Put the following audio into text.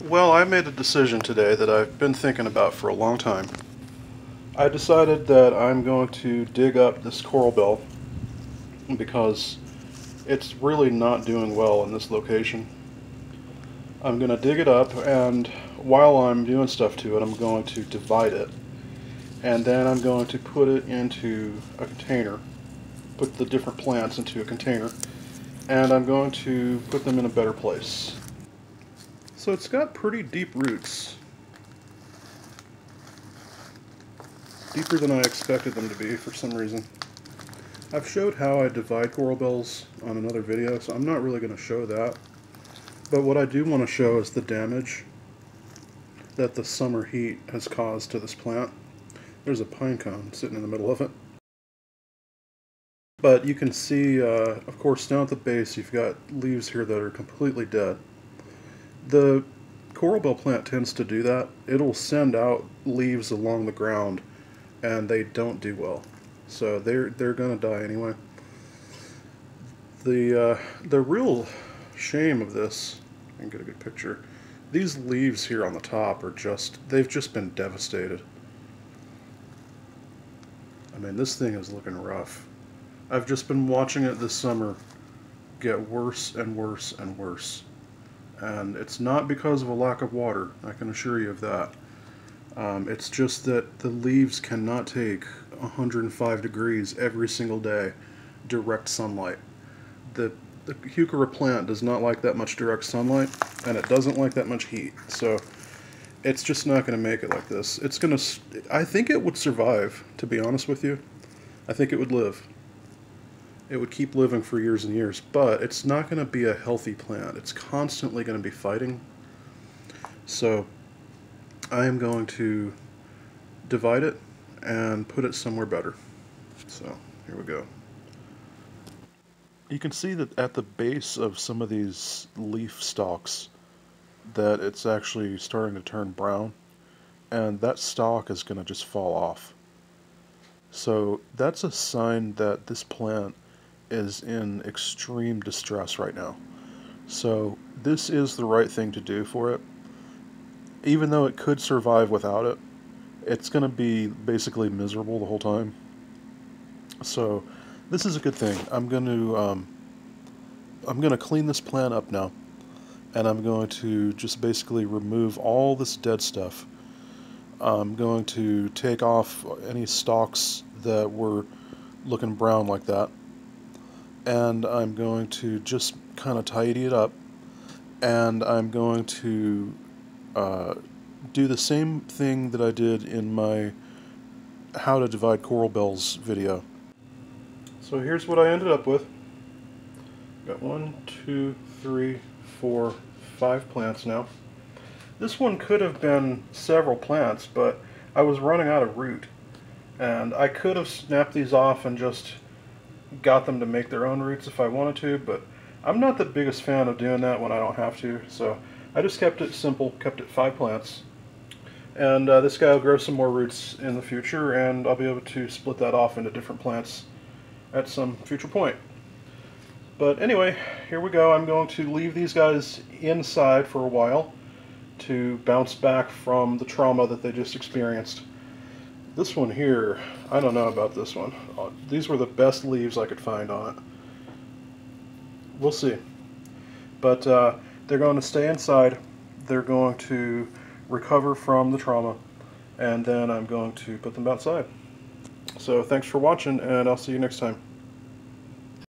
Well, I made a decision today that I've been thinking about for a long time. I decided that I'm going to dig up this coral bell because it's really not doing well in this location. I'm going to dig it up, and while I'm doing stuff to it, I'm going to divide it. And then I'm going to put it into a container, put the different plants into a container, and I'm going to put them in a better place. So it's got pretty deep roots. Deeper than I expected them to be for some reason. I've showed how I divide coral bells on another video, so I'm not really going to show that. But what I do want to show is the damage that the summer heat has caused to this plant. There's a pine cone sitting in the middle of it. But you can see, of course, down at the base you've got leaves here that are completely dead. The coral bell plant tends to do that. It'll send out leaves along the ground, and they don't do well. So they're gonna die anyway. The real shame of this, I can get a good picture. These leaves here on the top are they've just been devastated. I mean, this thing is looking rough. I've just been watching it this summer get worse and worse and worse. And it's not because of a lack of water, I can assure you of that. It's just that the leaves cannot take 105 degrees every single day, direct sunlight. The heuchera plant does not like that much direct sunlight, and it doesn't like that much heat. So it's just not going to make it like this. I think it would survive, to be honest with you. I think it would live. It would keep living for years and years, but it's not going to be a healthy plant. It's constantly going to be fighting. So I am going to divide it and put it somewhere better. So here we go. You can see that at the base of some of these leaf stalks that it's actually starting to turn brown, and that stalk is going to just fall off. So that's a sign that this plant is in extreme distress right now. So this is the right thing to do for it. Even though it could survive without it, it's going to be basically miserable the whole time. So this is a good thing. I'm going to clean this plant up now, and I'm going to just basically remove all this dead stuff. I'm going to take off any stalks that were looking brown like that, and I'm going to just kind of tidy it up, and I'm going to do the same thing that I did in my how to divide coral bells video. So here's what I ended up with. Got 1, 2, 3, 4, 5 plants now. This one could have been several plants, but I was running out of root, and I could have snapped these off and just got them to make their own roots if I wanted to, but I'm not the biggest fan of doing that when I don't have to, so I just kept it simple, kept it 5 plants. And this guy will grow some more roots in the future, and I'll be able to split that off into different plants at some future point. But anyway, here we go. I'm going to leave these guys inside for a while to bounce back from the trauma that they just experienced. This one here, I don't know about this one. These were the best leaves I could find on it. We'll see. But they're going to stay inside. They're going to recover from the trauma, and then I'm going to put them outside. So thanks for watching, and I'll see you next time.